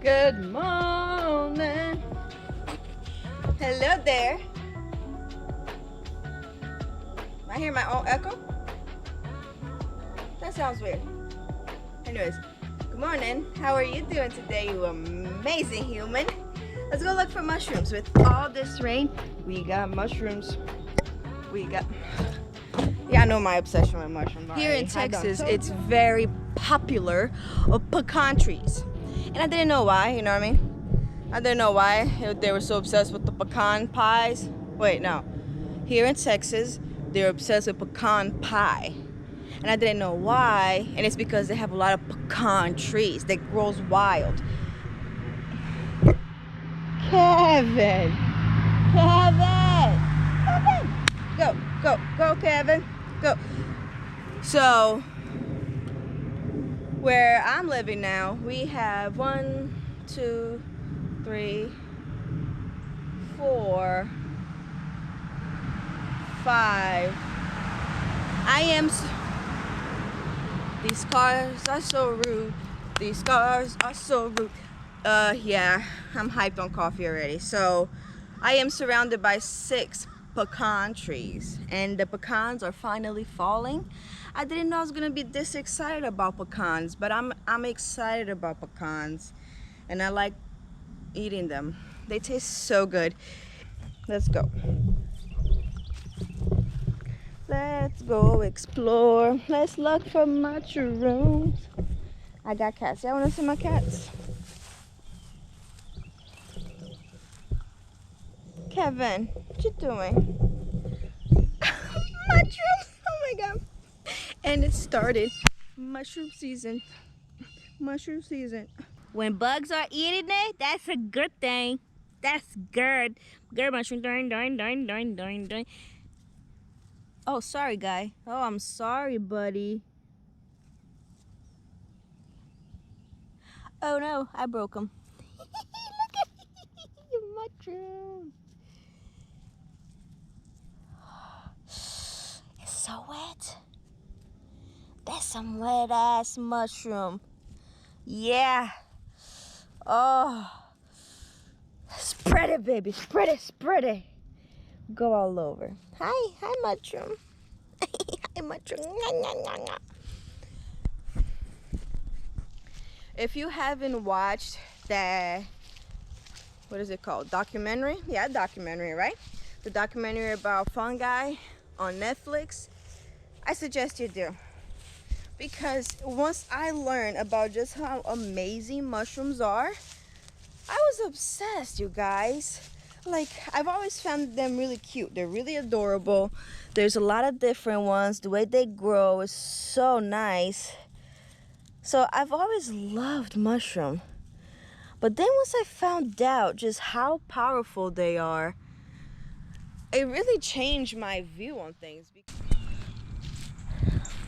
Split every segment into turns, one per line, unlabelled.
Good morning. Hello there. I hear my own echo. That sounds weird. Anyways, good morning. How are you doing today, you amazing human? Let's go look for mushrooms. With all this rain, we got mushrooms. Yeah, I know my obsession with mushrooms. Here in Texas, it's very popular of pecan trees. And I didn't know why, you know what I mean? I didn't know why they were so obsessed with the pecan pies. Wait, no. Here in Texas, they're obsessed with pecan pie. And I didn't know why, and it's because they have a lot of pecan trees that grows wild. Kevin! Go, Kevin! Go! So, where I'm living now, we have 1, 2, 3, 4, 5. These cars are so rude. These cars are so rude. Yeah, I'm hyped on coffee already. So, I am surrounded by 6 pecan trees, and the pecans are finally falling. I didn't know I was gonna be this excited about pecans, but I'm excited about pecans, and I like eating them. They taste so good. Let's go. Let's go explore. Let's look for mushrooms. I got cats. Y'all wanna see my cats? Kevin, what you doing? Mushrooms! Oh my god. And it started. Mushroom season. Mushroom season. When bugs are eating it, that's a good thing. That's good. Good mushroom. Doing. Oh, sorry, guy. Oh, I'm sorry, buddy. Oh no, I broke him. Look at you, mushroom. It's so wet. That's some wet ass mushroom. Yeah. Oh. Spread it, baby. Spread it. Go all over. Hi, mushroom. Hi, mushroom. If you haven't watched that, what is it called? Documentary? Yeah, documentary, right? The documentary about fungi on Netflix. I suggest you do. Because once I learned about just how amazing mushrooms are, I was obsessed, you guys. Like, I've always found them really cute. They're really adorable. There's a lot of different ones. The way they grow is so nice. So I've always loved mushroom. But then once I found out just how powerful they are, it really changed my view on things.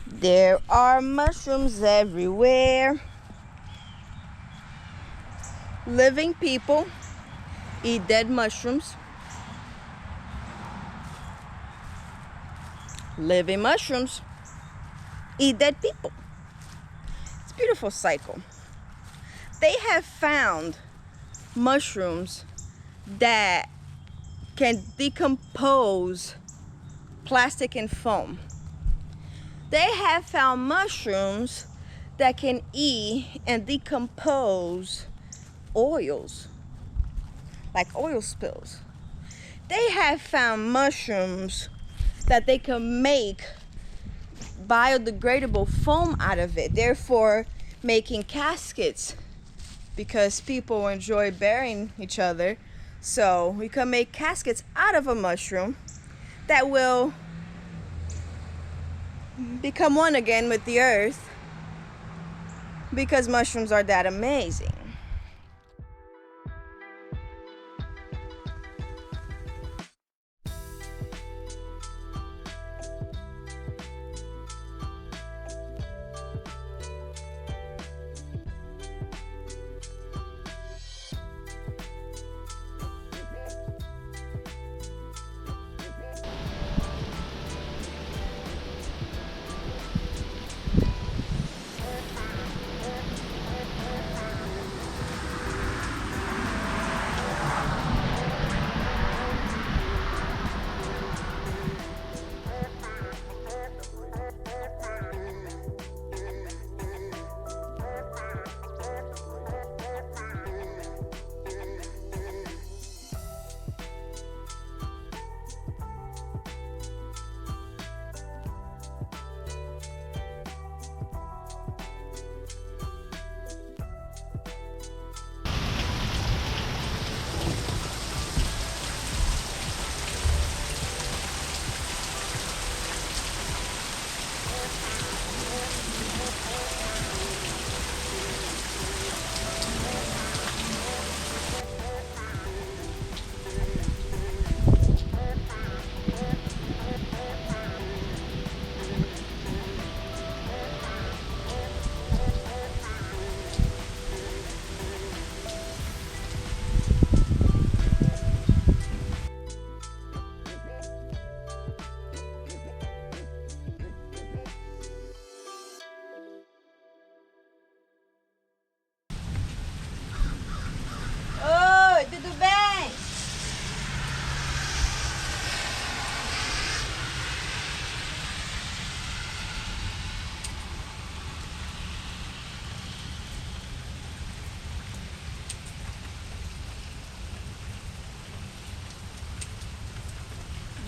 There are mushrooms everywhere. Living people eat dead mushrooms. Living mushrooms eat dead people. It's a beautiful cycle. They have found mushrooms that can decompose plastic and foam. They have found mushrooms that can eat and decompose oils, like oil spills. They have found mushrooms that they can make biodegradable foam out of it, therefore making caskets, because people enjoy burying each other. So we can make caskets out of a mushroom that will become one again with the earth, because mushrooms are that amazing.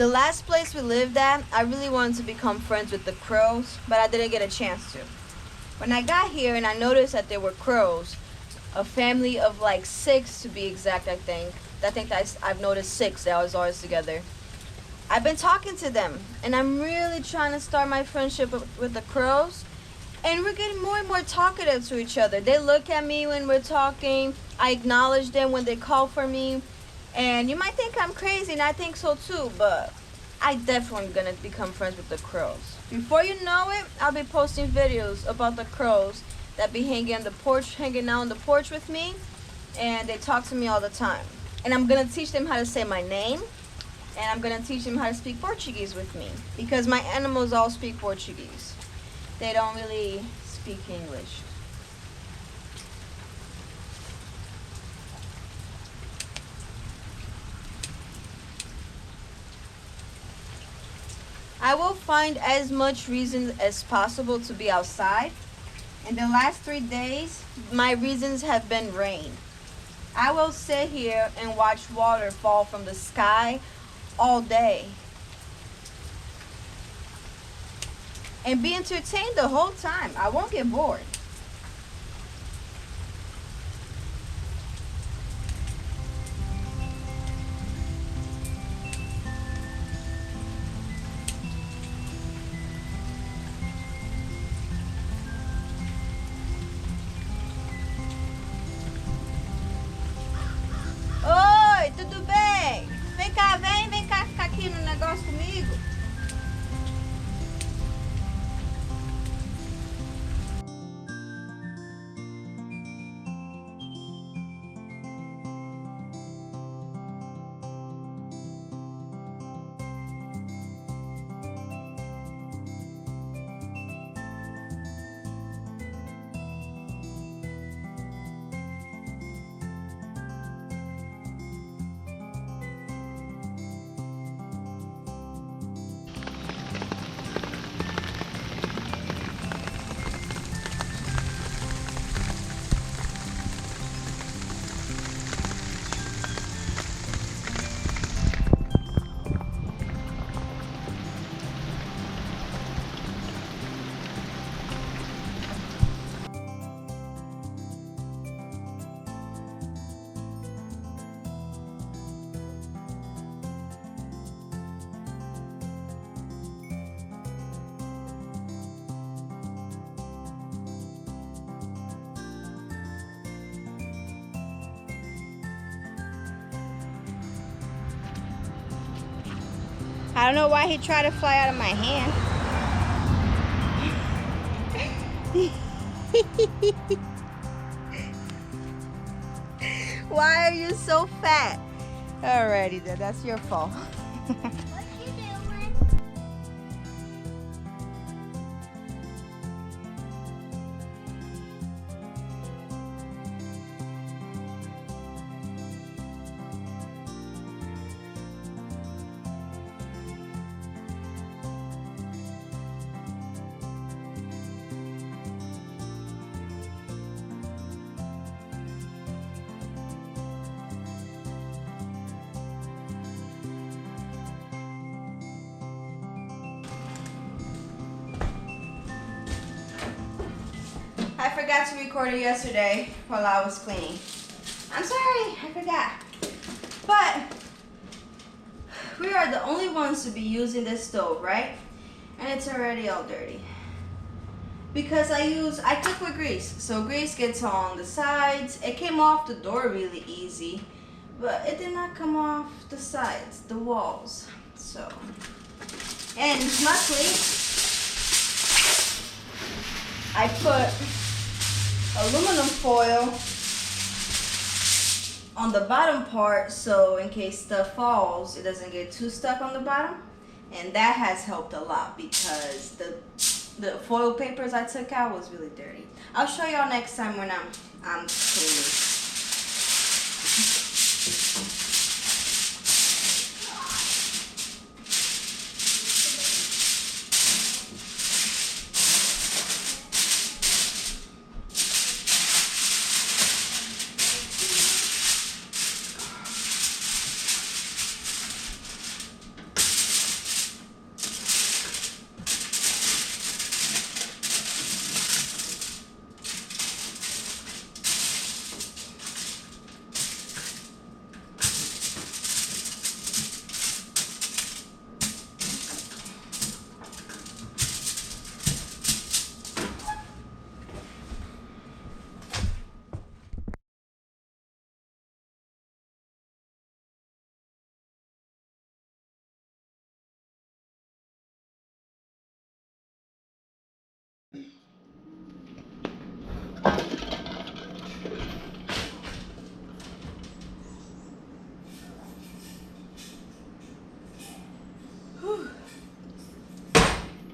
The last place we lived at, I really wanted to become friends with the crows, but I didn't get a chance to. When I got here and I noticed that there were crows, a family of like 6 to be exact, I think that I've noticed 6 that was always together. I've been talking to them, and I'm really trying to start my friendship with the crows, and we're getting more and more talkative to each other. They look at me when we're talking, I acknowledge them when they call for me, and you might think I'm crazy, and I think so too, but I definitely am gonna become friends with the crows. Before you know it, I'll be posting videos about the crows that be hanging out on the porch with me, and they talk to me all the time. And I'm gonna teach them how to say my name, and I'm gonna teach them how to speak Portuguese with me, because my animals all speak Portuguese. They don't really speak English. I will find as much reason as possible to be outside. In the last 3 days, my reasons have been rain. I will sit here and watch water fall from the sky all day and be entertained the whole time. I won't get bored. Oi, tudo bem? Vem cá ficar aqui no negócio comigo. I don't know why he tried to fly out of my hand. Why are you so fat? Alrighty then, that's your fault.
What you doing?
I forgot to record it yesterday while I was cleaning. I'm sorry, I forgot. But we are the only ones to be using this stove, right? And it's already all dirty. Because I cook with grease. So grease gets on the sides. It came off the door really easy, but it did not come off the sides, the walls. So, and luckily, I put aluminum foil on the bottom part, so in case stuff falls, it doesn't get too stuck on the bottom. And that has helped a lot because the foil papers I took out was really dirty. I'll show y'all next time when I'm cleaning.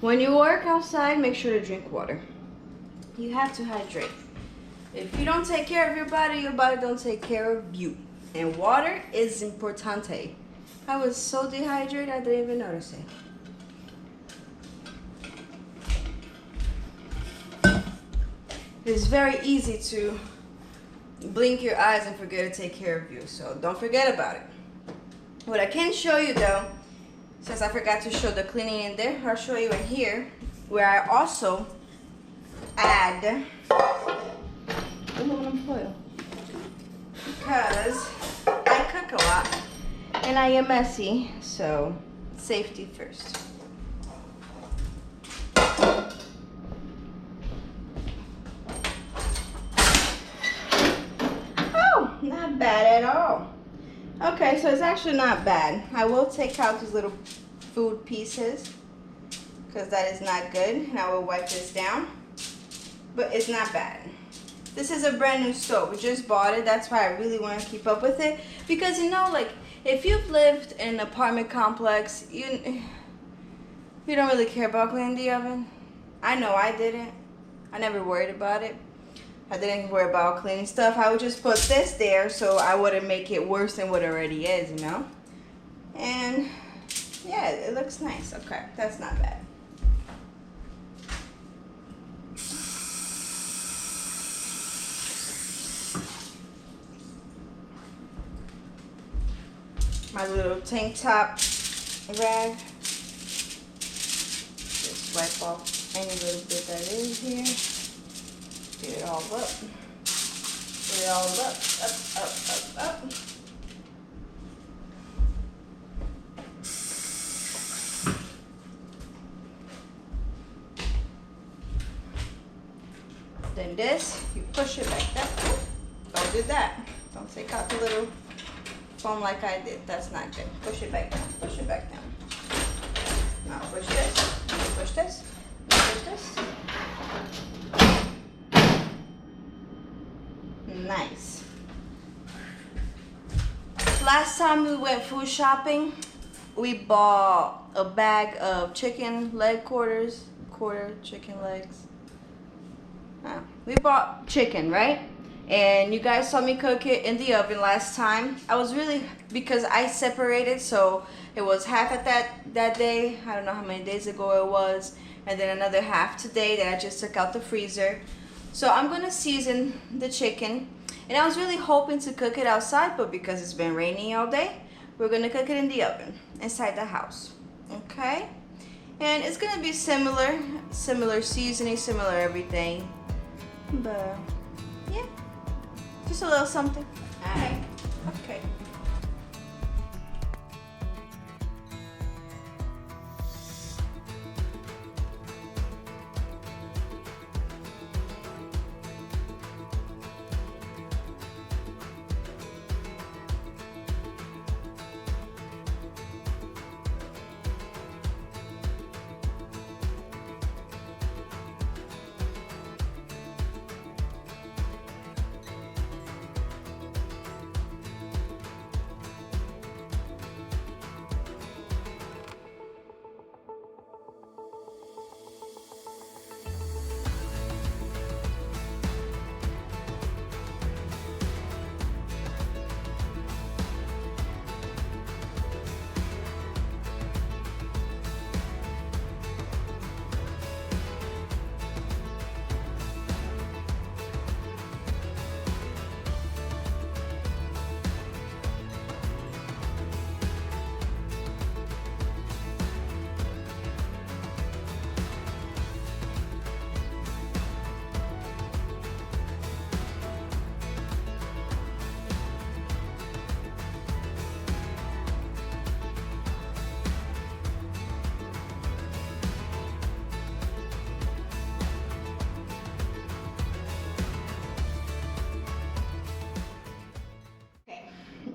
When you work outside, make sure to drink water. You have to hydrate. If you don't take care of your body don't take care of you. And water is importante. I was so dehydrated, I didn't even notice it. It's very easy to blink your eyes and forget to take care of you, so don't forget about it. What I can show you though, since I forgot to show the cleaning in there, I'll show you in here where I also add aluminum foil, because I cook a lot and I am messy, so safety first. Oh, not bad at all. Okay, so it's actually not bad. I will take out these little food pieces because that is not good, and I will wipe this down, but it's not bad. This is a brand new stove. We just bought it. That's why I really want to keep up with it, because you know, like, if you've lived in an apartment complex, you don't really care about cleaning the oven. I know I didn't. I never worried about it. I didn't worry about cleaning stuff. I would just put this there so I wouldn't make it worse than what it already is, you know? And yeah, it looks nice. Okay, that's not bad. My little tank top rag. Just wipe off any little bit that is here. Get it all up. Get it all up, up. Then this, you push it like that. Don't do that. Don't take out the little foam like I did. That's not good. Push it back down. Push it back down. Now push this. Push this. Push this. Nice. Last time we went food shopping, we bought a bag of chicken leg quarters. Chicken legs. We bought chicken, right? And you guys saw me cook it in the oven last time. I was really, because I separated, so it was half at that day. I don't know how many days ago it was. And then another half today that I just took out the freezer. So I'm gonna season the chicken. And I was really hoping to cook it outside, but because it's been raining all day, we're gonna cook it in the oven, inside the house, okay? And it's gonna be similar seasoning, similar everything. But yeah, just a little something. All right, okay.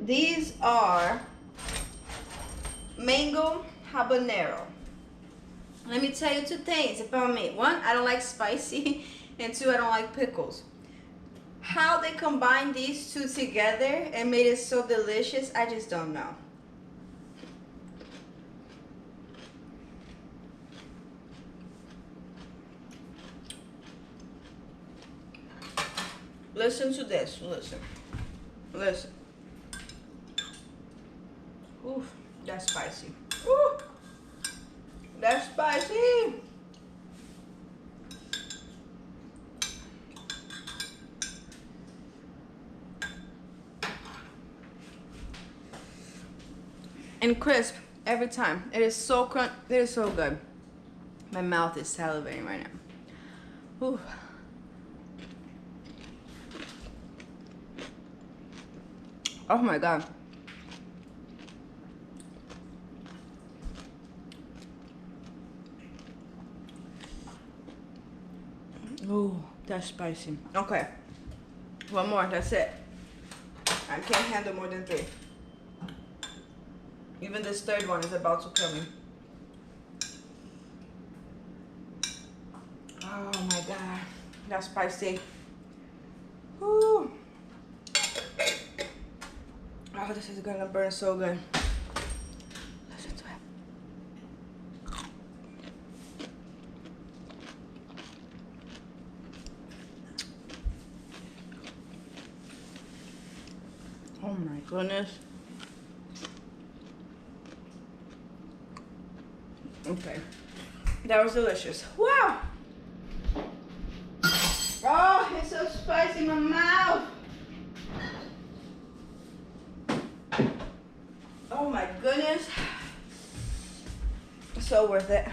These are mango habanero. Let me tell you two things about me. One, I don't like spicy, and two, I don't like pickles. How they combined these two together and made it so delicious, I just don't know. Listen to this. Listen. Listen. Oof, that's spicy. Ooh, that's spicy. And crisp every time. It is so crunch. It is so good. My mouth is salivating right now. Ooh. Oh my god. Ooh, that's spicy. Okay. One more, that's it. I can't handle more than 3. Even this third one is about to kill me. Oh my god. That's spicy. Ooh. Oh, this is gonna burn so good. Listen to it. Oh my goodness. Okay. That was delicious. Wow. Oh, it's so spicy in my mouth. Oh my goodness. So worth it.